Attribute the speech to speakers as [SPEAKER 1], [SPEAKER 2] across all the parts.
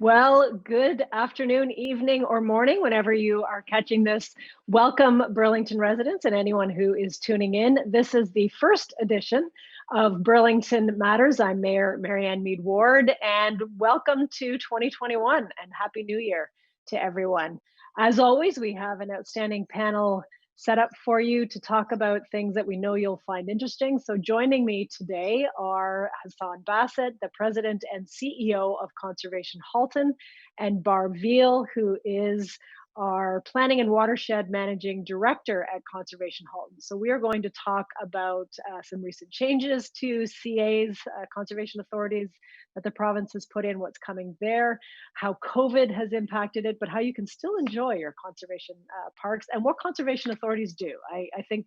[SPEAKER 1] Well, good afternoon, evening, or morning, whenever you are catching this. Welcome, Burlington residents and anyone who is tuning in. This is the first edition of Burlington Matters. I'm Mayor Marianne Mead Ward, and welcome to 2021 and Happy New Year to everyone. As always, we have an outstanding panel set up for you to talk about things that we know you'll find interesting. So joining me today are Hassan Bassett, the president and CEO of Conservation Halton, and Barb Veal, who is our planning and watershed managing director at Conservation Halton. So we are going to talk about some recent changes to CAs, conservation authorities that the province has put in, what's coming there, how COVID has impacted it, but how you can still enjoy your conservation parks and what conservation authorities do. I think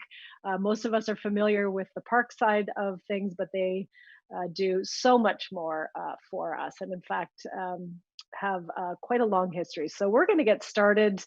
[SPEAKER 1] most of us are familiar with the park side of things, but they do so much more for us. And in fact, have quite a long history. So we're going to get started,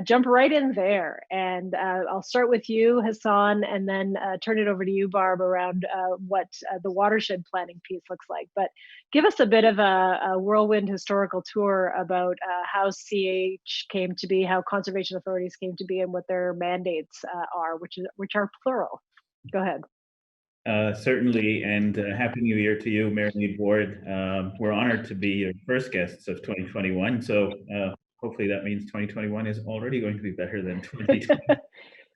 [SPEAKER 1] jump right in there. And I'll start with you, Hassan, and then turn it over to you, Barb, around what the watershed planning piece looks like. But give us a bit of a whirlwind historical tour about how CH came to be, how conservation authorities came to be, and what their mandates are, which are plural. Go ahead.
[SPEAKER 2] Certainly, and Happy New Year to you, Mayor Mead Ward. We're honored to be your first guests of 2021. So hopefully that means 2021 is already going to be better than 2020.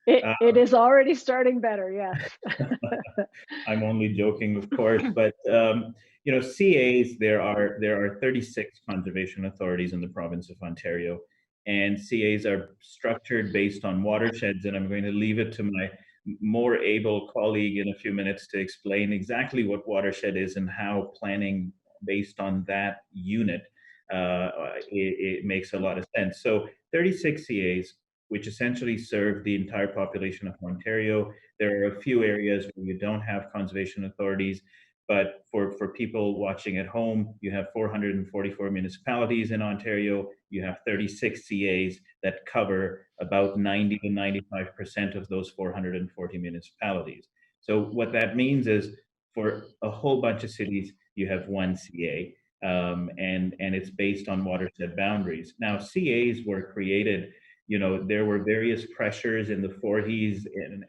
[SPEAKER 1] It is already starting better, yes.
[SPEAKER 2] I'm only joking, of course, but CAs, there are 36 conservation authorities in the province of Ontario, and CAs are structured based on watersheds, and I'm going to leave it to my more able colleague in a few minutes to explain exactly what watershed is and how planning based on that unit it makes a lot of sense. So 36 CAs, which essentially serve the entire population of Ontario. There are a few areas where you don't have conservation authorities, but for people watching at home, you have 444 municipalities in Ontario. You have 36 CAs that cover about 90 to 95% of those 440 municipalities. So what that means is for a whole bunch of cities, you have one CA, and it's based on watershed boundaries. Now, CAs were created, there were various pressures in the 40s and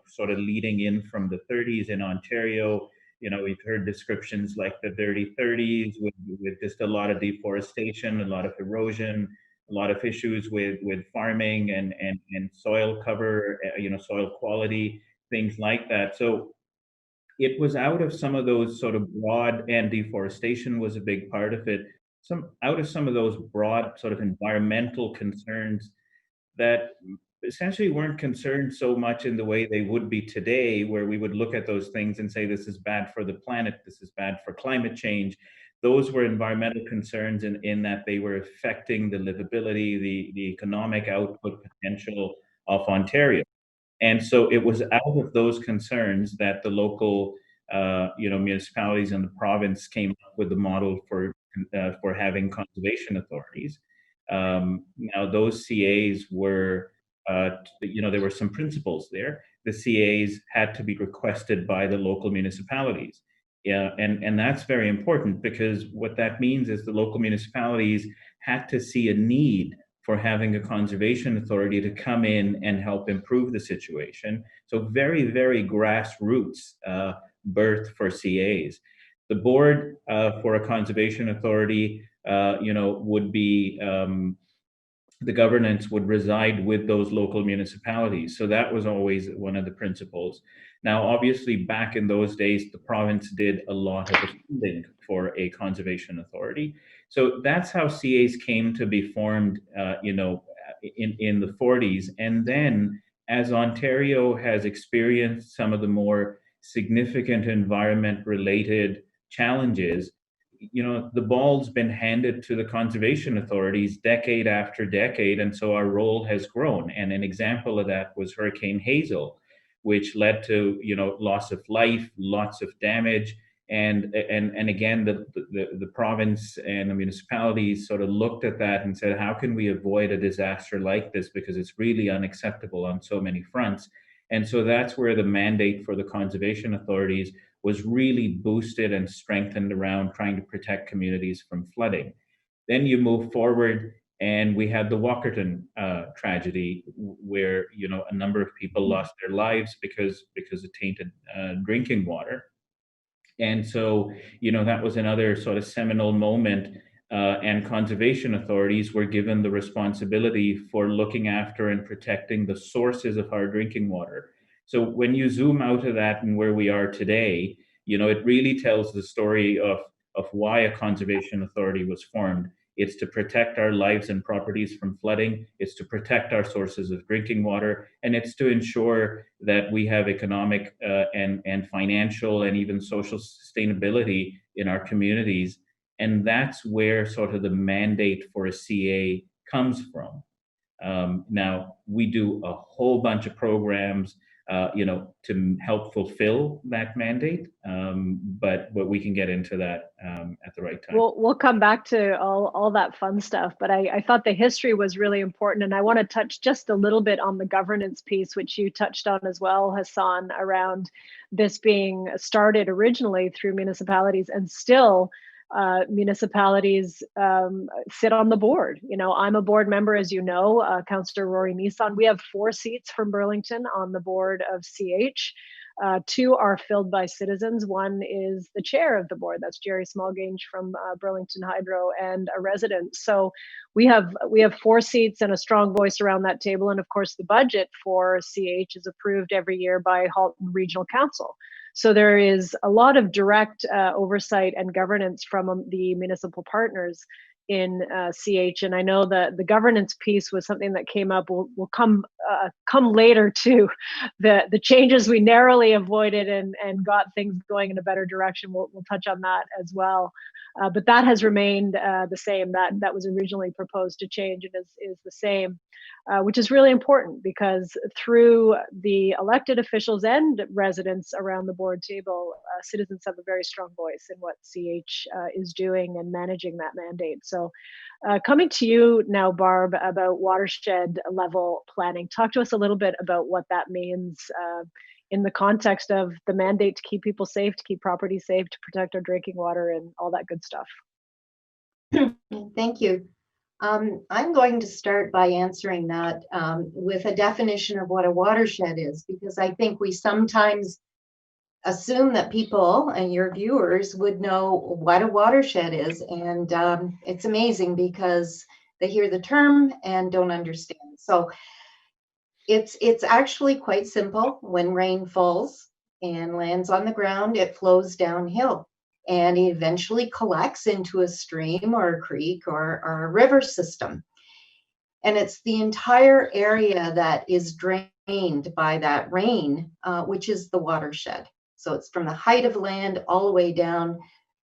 [SPEAKER 2] sort of leading in from the 30s in Ontario. We've heard descriptions like the dirty 30s with just a lot of deforestation, a lot of erosion, a lot of issues with farming and soil cover, soil quality, things like that. So it was out of some of those sort of broad, and deforestation was a big part of it, out of some of those broad sort of environmental concerns that essentially weren't concerned so much in the way they would be today, where we would look at those things and say, this is bad for the planet, this is bad for climate change. Those were environmental concerns in that they were affecting the livability, the economic output potential of Ontario. And so it was out of those concerns that the local, municipalities in the province came up with the model for having conservation authorities. Now, those CAs were, there were some principles there. The CAs had to be requested by the local municipalities. Yeah, and that's very important, because what that means is the local municipalities had to see a need for having a conservation authority to come in and help improve the situation. So very, very grassroots birth for CAs. The board for a conservation authority, would be, the governance would reside with those local municipalities. So that was always one of the principles. Now, obviously, back in those days, the province did a lot of the funding for a conservation authority. So that's how CAs came to be formed, in the 40s. And then as Ontario has experienced some of the more significant environment related challenges, the ball's been handed to the conservation authorities decade after decade, and so our role has grown. And an example of that was Hurricane Hazel, which led to loss of life, lots of damage, and again the province and the municipalities sort of looked at that and said, how can we avoid a disaster like this, because it's really unacceptable on so many fronts. And so that's where the mandate for the conservation authorities was really boosted and strengthened around trying to protect communities from flooding. Then you move forward, and we had the Walkerton tragedy, where a number of people lost their lives because of tainted drinking water. And so, that was another sort of seminal moment. And conservation authorities were given the responsibility for looking after and protecting the sources of our drinking water. So when you zoom out of that and where we are today, it really tells the story of why a conservation authority was formed. It's to protect our lives and properties from flooding. It's to protect our sources of drinking water, and it's to ensure that we have economic and financial and even social sustainability in our communities. And that's where sort of the mandate for a CA comes from. Now, we do a whole bunch of programs, to help fulfill that mandate, but we can get into that at the right time.
[SPEAKER 1] We'll come back to all that fun stuff, but I thought the history was really important, and I want to touch just a little bit on the governance piece, which you touched on as well, Hassan, around this being started originally through municipalities, and still municipalities sit on the board. I'm a board member, as you know, Councillor Rory Nissan. We have 4 seats from Burlington on the board of CH. 2 are filled by citizens. 1 is the chair of the board. That's Jerry Smallgange from Burlington Hydro, and a resident. So we have 4 seats and a strong voice around that table. And of course, the budget for CH is approved every year by Halton Regional Council. So there is a lot of direct oversight and governance from the municipal partners in CH, and I know that the governance piece was something that came up. Will come later to the changes we narrowly avoided and got things going in a better direction. We'll touch on that as well. But that has remained the same. That was originally proposed to change, and is the same, which is really important, because through the elected officials and residents around the board table, citizens have a very strong voice in what CH is doing and managing that mandate. So coming to you now, Barb, about watershed level planning. Talk to us a little bit about what that means in the context of the mandate to keep people safe, to keep property safe, to protect our drinking water, and all that good stuff.
[SPEAKER 3] Thank you. I'm going to start by answering that with a definition of what a watershed is, because I think we sometimes assume that people and your viewers would know what a watershed is. And it's amazing, because they hear the term and don't understand. So it's actually quite simple. When rain falls and lands on the ground, it flows downhill, and it eventually collects into a stream or a creek or a river system. And it's the entire area that is drained by that rain, which is the watershed. So it's from the height of land all the way down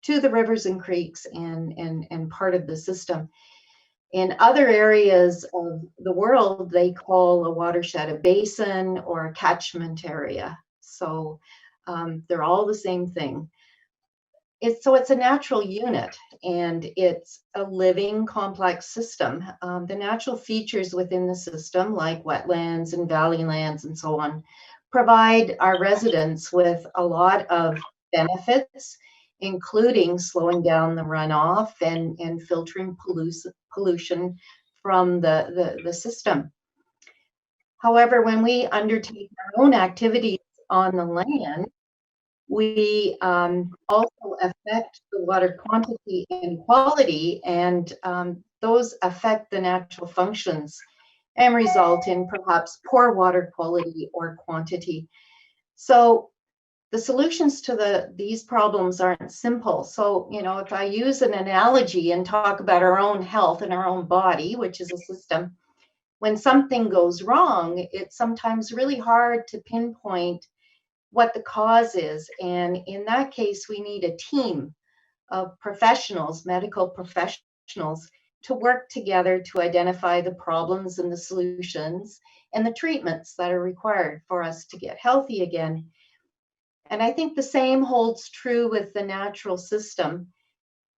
[SPEAKER 3] to the rivers and creeks and part of the system. In other areas of the world, they call a watershed a basin or a catchment area. So they're all the same thing. It's a natural unit, and it's a living, complex system. The natural features within the system, like wetlands and valley lands and so on, provide our residents with a lot of benefits, including slowing down the runoff and filtering pollution from the system. However, when we undertake our own activities on the land, we also affect the water quantity and quality, and those affect the natural functions and result in perhaps poor water quality or quantity. So the solutions to these problems aren't simple. So, if I use an analogy and talk about our own health and our own body, which is a system, when something goes wrong, it's sometimes really hard to pinpoint what the cause is. And in that case, we need a team of professionals, medical professionals, to work together to identify the problems and the solutions and the treatments that are required for us to get healthy again. And I think the same holds true with the natural system,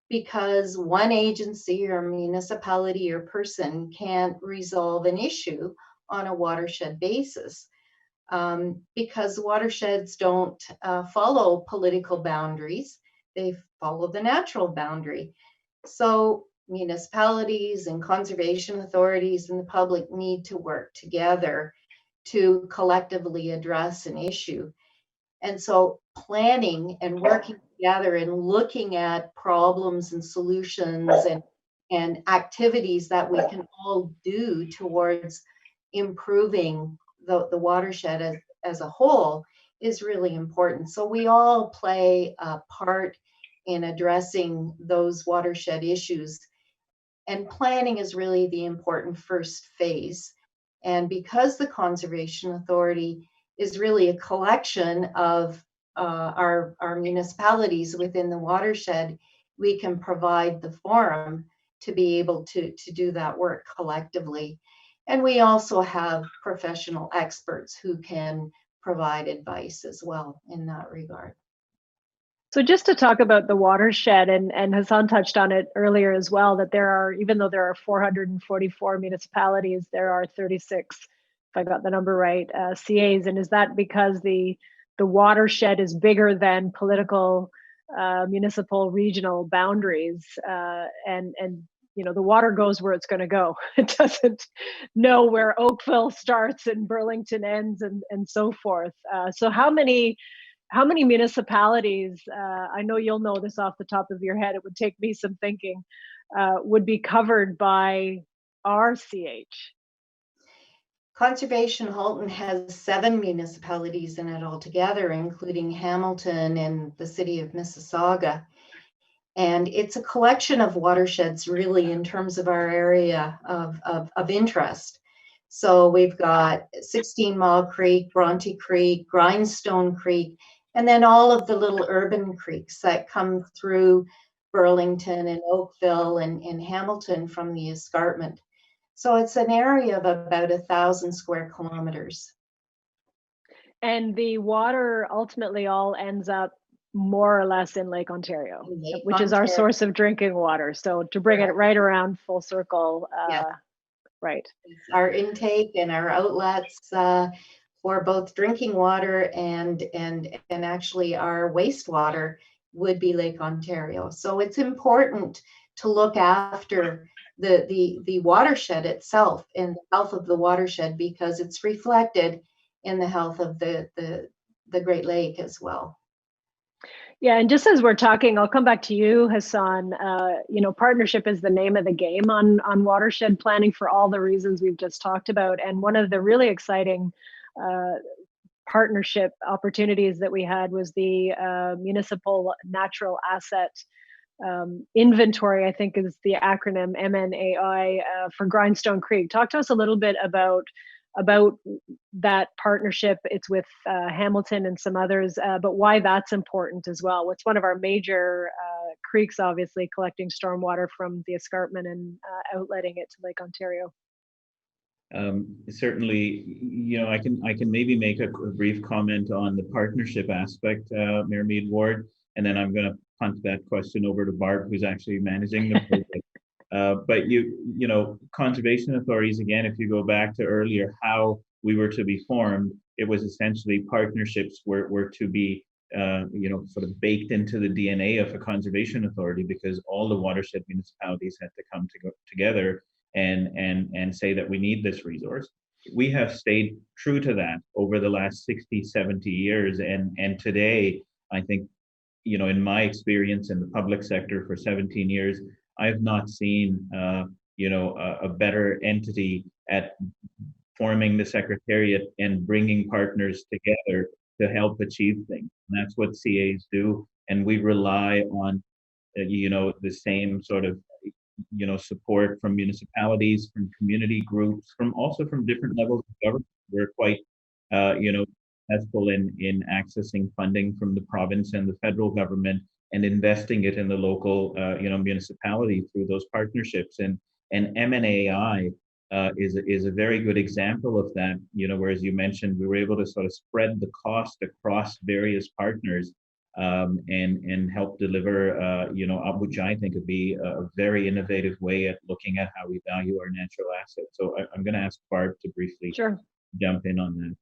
[SPEAKER 3] because one agency or municipality or person can't resolve an issue on a watershed basis, because watersheds don't follow political boundaries. They follow the natural boundary. So municipalities and conservation authorities and the public need to work together to collectively address an issue. And so planning and working together and looking at problems and solutions and activities that we can all do towards improving the watershed as a whole is really important. So we all play a part in addressing those watershed issues. And planning is really the important first phase. And because the Conservation Authority is really a collection of our municipalities within the watershed, we can provide the forum to be able to do that work collectively. And we also have professional experts who can provide advice as well in that regard.
[SPEAKER 1] So just to talk about the watershed, and Hassan touched on it earlier as well, that there are, even though there are 444 municipalities, there are 36, if I got the number right, CAs. And is that because the watershed is bigger than political, municipal, regional boundaries, and the water goes where it's going to go. It doesn't know where Oakville starts and Burlington ends, and so forth. So how many municipalities, I know you'll know this off the top of your head, it would take me some thinking, would be covered by RCH?
[SPEAKER 3] Conservation Halton has 7 municipalities in it altogether, including Hamilton and the city of Mississauga. And it's a collection of watersheds really in terms of our area of interest. So we've got 16 Mile Creek, Bronte Creek, Grindstone Creek, and then all of the little urban creeks that come through Burlington and Oakville and Hamilton from the escarpment. So it's an area of about 1,000 square kilometers.
[SPEAKER 1] And the water ultimately all ends up more or less in Lake Ontario, which is our source of drinking water. So to bring it right around full circle, right.
[SPEAKER 3] It's our intake and our outlets for both drinking water and actually our wastewater would be Lake Ontario. So it's important to look after the watershed itself and the health of the watershed, because it's reflected in the health of the Great Lake as well.
[SPEAKER 1] Yeah, and just as we're talking, I'll come back to you, Hassan. Partnership is the name of the game on watershed planning for all the reasons we've just talked about. And one of the really exciting partnership opportunities that we had was the municipal natural asset inventory, I think is the acronym MNAI, for Grindstone Creek. Talk to us a little bit about that partnership. It's with Hamilton and some others, but why that's important as well. It's one of our major creeks, obviously, collecting stormwater from the escarpment and outletting it to Lake Ontario.
[SPEAKER 2] Certainly, I can maybe make a brief comment on the partnership aspect, Mayor Mead Ward, and then I'm going to punt that question over to Barb, who's actually managing the project. But conservation authorities, again, if you go back to earlier, how we were to be formed, it was essentially partnerships were to be, sort of baked into the DNA of a conservation authority, because all the watershed municipalities had to come together and say that we need this resource. We have stayed true to that over the last 60, 70 years. And today, I think, in my experience in the public sector for 17 years, I've not seen, a better entity at forming the secretariat and bringing partners together to help achieve things. And that's what CAs do. And we rely on, the same sort of, support from municipalities, from community groups, from different levels of government. We're quite, successful in accessing funding from the province and the federal government, and investing it in the local, municipality through those partnerships. And MNAI is a very good example of that. Where, as you mentioned, we were able to sort of spread the cost across various partners, and help deliver, which I think would be a very innovative way at looking at how we value our natural assets. So I'm going to ask Barb to briefly jump in on that.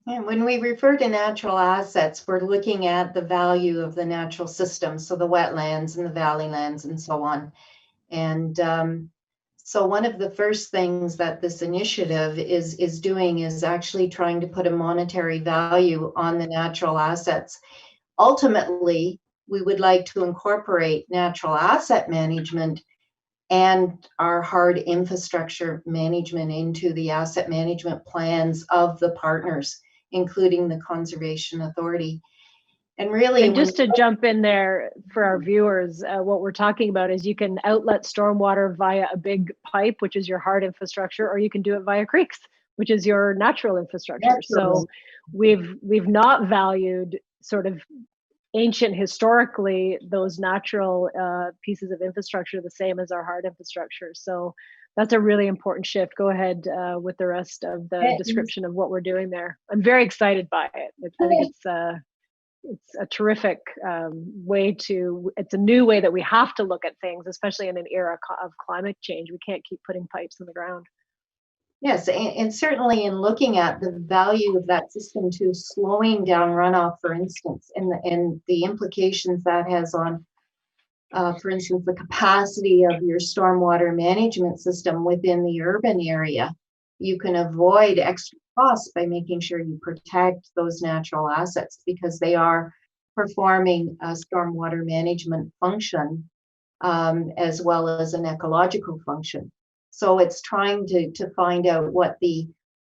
[SPEAKER 3] And when we refer to natural assets, we're looking at the value of the natural system, so the wetlands and the valley lands and so on. And so one of the first things that this initiative is doing is actually trying to put a monetary value on the natural assets. Ultimately, we would like to incorporate natural asset management and our hard infrastructure management into the asset management plans of the partners, including the Conservation Authority. And really,
[SPEAKER 1] and just to jump in there for our viewers, what we're talking about is you can outlet stormwater via a big pipe, which is your hard infrastructure, or you can do it via creeks, which is your natural infrastructure. So we've not valued sort of ancient historically those natural pieces of infrastructure the same as our hard infrastructure. So that's a really important shift. Go ahead with the rest of the description of what we're doing there. I'm very excited by it. I think it's a terrific it's a new way that we have to look at things, especially in an era of climate change. We can't keep putting pipes in the ground.
[SPEAKER 3] Yes, and certainly in looking at the value of that system to slowing down runoff, for instance, and the implications that has on, for instance, the capacity of your stormwater management system within the urban area. You can avoid extra costs by making sure you protect those natural assets because they are performing a stormwater management function as well as an ecological function. So it's trying to find out what the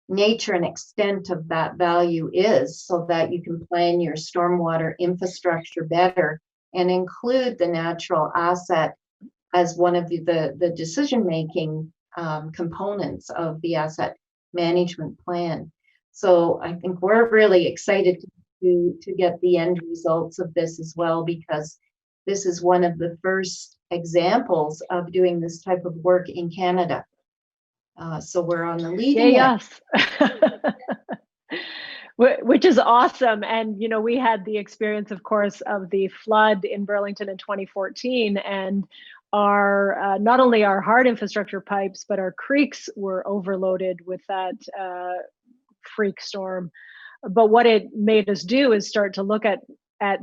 [SPEAKER 3] nature and extent of that value is so that you can plan your stormwater infrastructure better and include the natural asset as one of the decision-making components of the asset management plan. So I think we're really excited to get the end results of this as well, because this is one of the first examples of doing this type of work in Canada. So we're on the leading edge.
[SPEAKER 1] Yes. Which is awesome. And, you know, we had the experience, of course, of the flood in Burlington in 2014, and our not only our hard infrastructure pipes, but our creeks were overloaded with that freak storm. But what it made us do is start to look at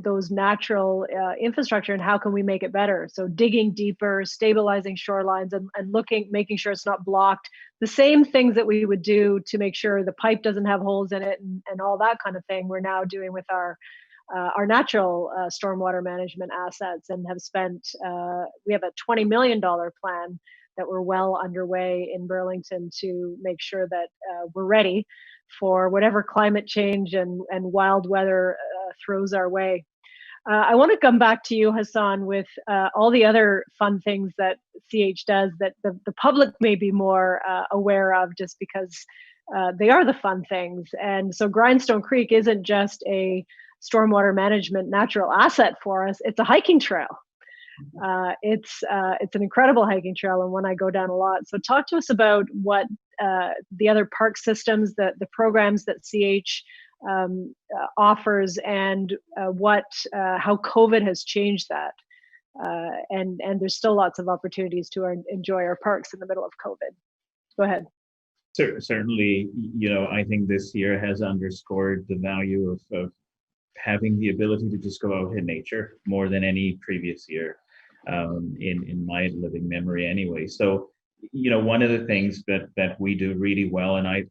[SPEAKER 1] those natural infrastructure and how can we make it better. So digging deeper, stabilizing shorelines, and making sure it's not blocked. The same things that we would do to make sure the pipe doesn't have holes in it and all that kind of thing, we're now doing with our natural stormwater management assets, and have spent, we have a $20 million plan that we're well underway in Burlington to make sure that we're ready for whatever climate change and wild weather throws our way. I want to come back to you, Hassan, with all the other fun things that CH does that the public may be more aware of, just because they are the fun things. And so Grindstone Creek isn't just a stormwater management natural asset for us, it's a hiking trail. It's an incredible hiking trail and one I go down a lot. So talk to us about what the other park systems, the programs that CH offers, and how COVID has changed that. And there's still lots of opportunities to enjoy our parks in the middle of COVID. Go ahead.
[SPEAKER 2] Certainly, you know, I think this year has underscored the value of having the ability to just go out in nature more than any previous year, in my living memory anyway. So, you know, one of the things that we do really well, and I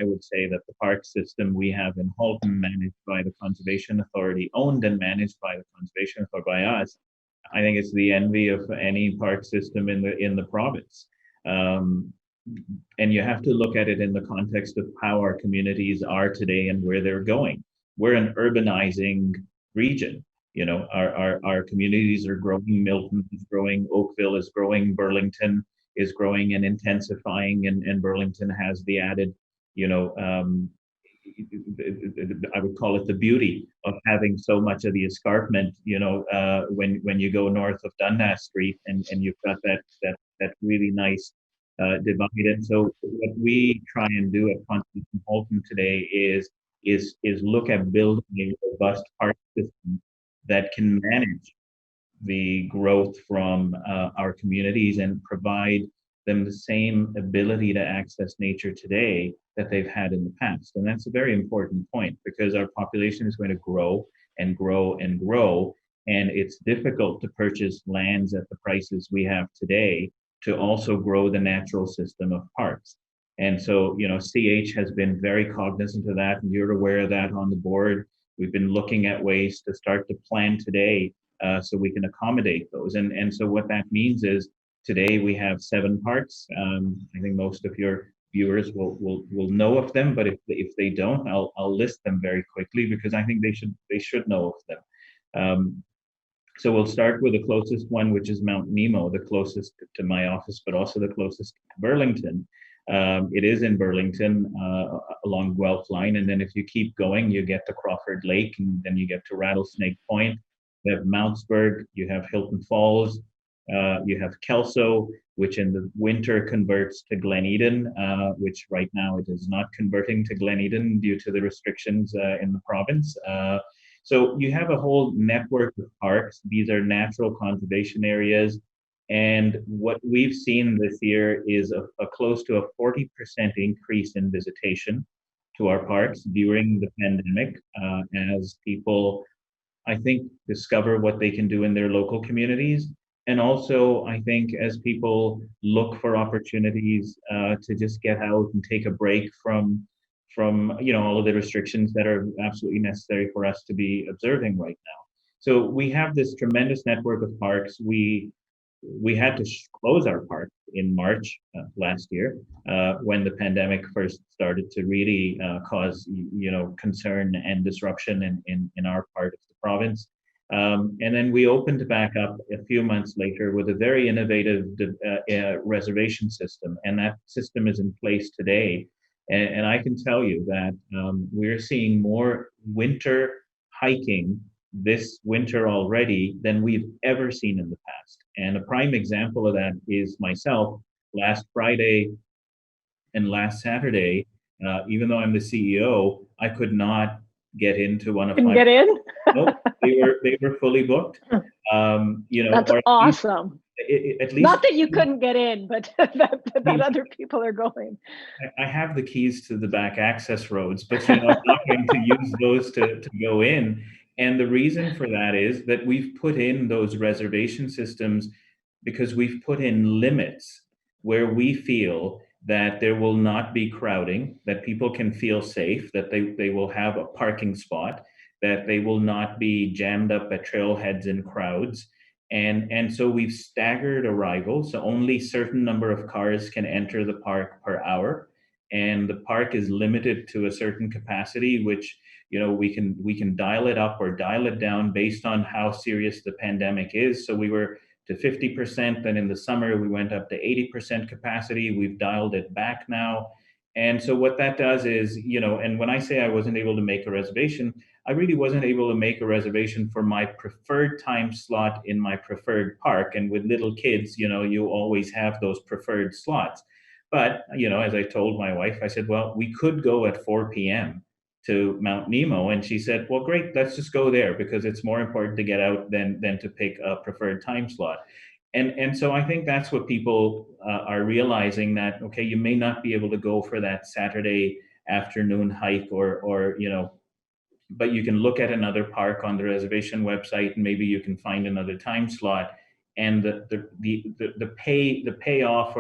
[SPEAKER 2] would say that the park system we have in Halton, managed by the Conservation Authority, owned and managed by the Conservation Authority, by us, I think it's the envy of any park system in the province. And you have to look at it in the context of how our communities are today and where they're going. We're an urbanizing region. You know, our communities are growing. Milton is growing, Oakville is growing, Burlington is growing and intensifying, and Burlington has the added, you know, I would call it the beauty of having so much of the escarpment, you know, when you go north of Dundas Street, and you've got that really nice divide. And so what we try and do at Conservation Halton today is look at building a robust park system that can manage the growth from our communities and provide them the same ability to access nature today that they've had in the past. And that's a very important point, because our population is going to grow and grow and grow, and it's difficult to purchase lands at the prices we have today to also grow the natural system of parks. And so, CH has been very cognizant of that, and you're aware of that on the board. We've been looking at ways to start to plan today so we can accommodate those. And so what that means is today we have 7 parks. I think most of your viewers will know of them, but if they don't, I'll list them very quickly because I think they should know of them. So we'll start with the closest one, which is Mount Nemo, the closest to my office, but also the closest to Burlington. It is in Burlington along Guelph Line. And then if you keep going, you get to Crawford Lake, and then you get to Rattlesnake Point. You have Mountsburg, you have Hilton Falls, you have Kelso, which in the winter converts to Glen Eden, which right now it is not converting to Glen Eden due to the restrictions in the province. So you have a whole network of parks. These are natural conservation areas. And what we've seen this year is a close to a 40% increase in visitation to our parks during the pandemic as people, I think, discover what they can do in their local communities. And also, I think as people look for opportunities to just get out and take a break from all of the restrictions that are absolutely necessary for us to be observing right now. So we have this tremendous network of parks. We had to close our park in March last year when the pandemic first started to really cause concern and disruption in our part of the province. And then we opened back up a few months later with a very innovative reservation system, and that system is in place today. And I can tell you that we're seeing more winter hiking this winter already than we've ever seen in the past. And a prime example of that is myself. Last Friday and last Saturday, even though I'm the CEO, I could not get into one of
[SPEAKER 1] my. Get in?
[SPEAKER 2] Nope, they were fully booked.
[SPEAKER 1] That's awesome.
[SPEAKER 2] At least
[SPEAKER 1] not that you couldn't get in, but that other people are going.
[SPEAKER 2] I have the keys to the back access roads, but I'm not going to use those to go in. And the reason for that is that we've put in those reservation systems because we've put in limits where we feel that there will not be crowding, that people can feel safe, that they will have a parking spot, that they will not be jammed up at trailheads in crowds. And so we've staggered arrivals, so only certain number of cars can enter the park per hour, and the park is limited to a certain capacity, which we can dial it up or dial it down based on how serious the pandemic is. So we were to 50%, then in the summer we went up to 80% capacity. We've dialed it back now. And so what that does is, and when I say I wasn't able to make a reservation, I really wasn't able to make a reservation for my preferred time slot in my preferred park. And with little kids, you always have those preferred slots. But, as I told my wife, I said, well, we could go at 4 p.m. to Mount Nemo. And she said, well, great, let's just go there because it's more important to get out than to pick a preferred time slot. And so I think that's what people are realizing, that, okay, you may not be able to go for that Saturday afternoon hike or but you can look at another park on the reservation website, and maybe you can find another time slot. And the payoff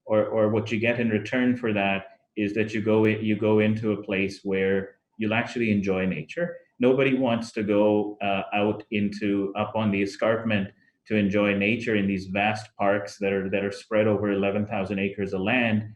[SPEAKER 2] or what you get in return for that is that you go into a place where you'll actually enjoy nature. Nobody wants to go out up on the escarpment to enjoy nature in these vast parks that are spread over 11,000 acres of land,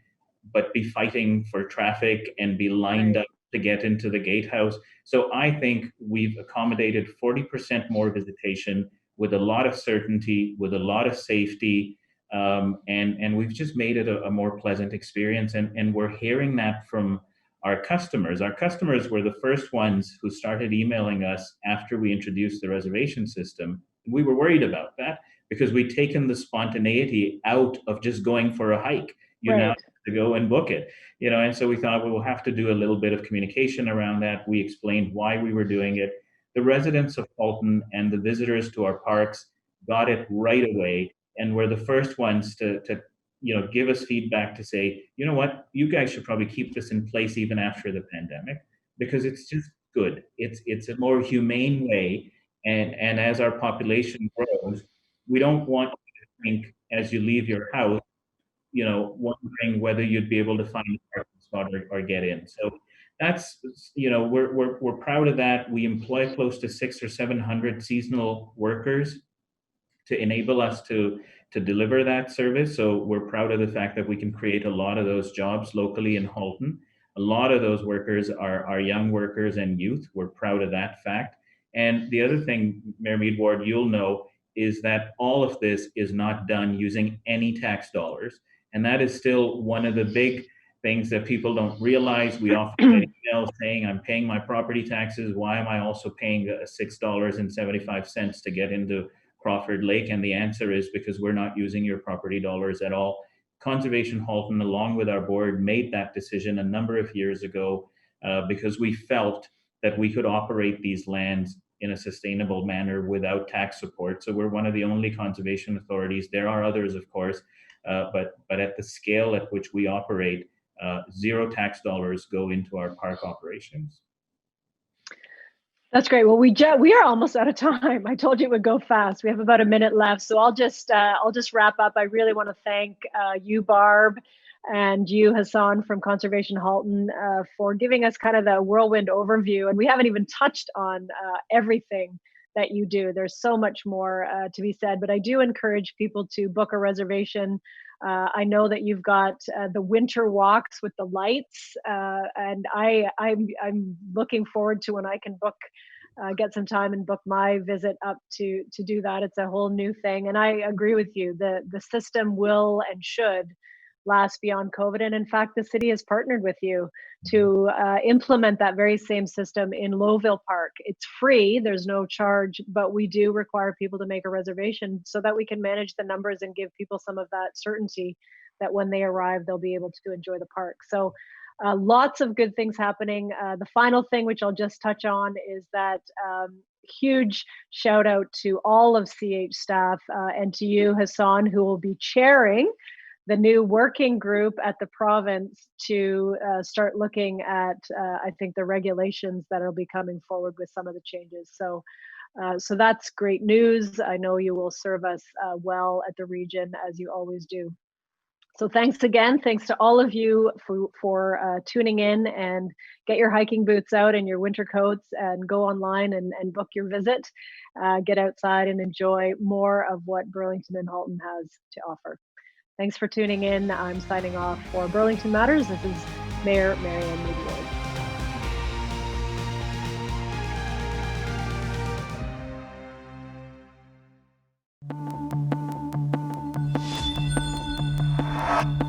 [SPEAKER 2] but be fighting for traffic and be lined up to get into the gatehouse. So I think we've accommodated 40% more visitation with a lot of certainty, with a lot of safety, and we've just made it a more pleasant experience. And we're hearing that from our customers. Our customers were the first ones who started emailing us after we introduced the reservation system. We were worried about that because we'd taken the spontaneity out of just going for a hike. You now have to go and book it, and so we thought we'll have to do a little bit of communication around that. We explained why we were doing it. The residents of Fulton and the visitors to our parks got it right away, and were the first ones to give us feedback to say, you know what, you guys should probably keep this in place even after the pandemic, because it's just good. It's a more humane way. And as our population grows, we don't want to think as you leave your house, wondering whether you'd be able to find a parking spot or get in. So that's, we're proud of that. We employ close to 600 or 700 seasonal workers to enable us to deliver that service. So we're proud of the fact that we can create a lot of those jobs locally in Halton. A lot of those workers are young workers and youth. We're proud of that fact. And the other thing, Mayor Mead Ward, you'll know, is that all of this is not done using any tax dollars. And that is still one of the big things that people don't realize. We often get emails saying, I'm paying my property taxes. Why am I also paying $6.75 to get into Crawford Lake? And the answer is because we're not using your property dollars at all. Conservation Halton, along with our board, made that decision a number of years ago because we felt that we could operate these lands in a sustainable manner without tax support. So we're one of the only conservation authorities. There are others, of course, but at the scale at which we operate, zero tax dollars go into our park operations.
[SPEAKER 1] That's great. Well, we are almost out of time. I told you it would go fast. We have about a minute left, so I'll just wrap up. I really want to thank you, Barb, and you, Hassan, from Conservation Halton, for giving us kind of the whirlwind overview. And we haven't even touched on everything that you do. There's so much more to be said, but I do encourage people to book a reservation. I know that you've got the winter walks with the lights, and I'm looking forward to when I can get some time and book my visit up to do that. It's a whole new thing, and I agree with you. The system will and should last beyond COVID, and in fact, the city has partnered with you to implement that very same system in Lowville Park. It's free, there's no charge, but we do require people to make a reservation so that we can manage the numbers and give people some of that certainty that when they arrive, they'll be able to enjoy the park. So lots of good things happening. The final thing, which I'll just touch on, is that huge shout out to all of CH staff and to you, Hassan, who will be chairing the new working group at the province to start looking at, I think, the regulations that will be coming forward with some of the changes. So that's great news. I know you will serve us well at the region, as you always do. So thanks again. Thanks to all of you for tuning in, and get your hiking boots out and your winter coats and go online and book your visit. Get outside and enjoy more of what Burlington and Halton has to offer. Thanks for tuning in. I'm signing off for Burlington Matters. This is Mayor Marianne Mead Ward.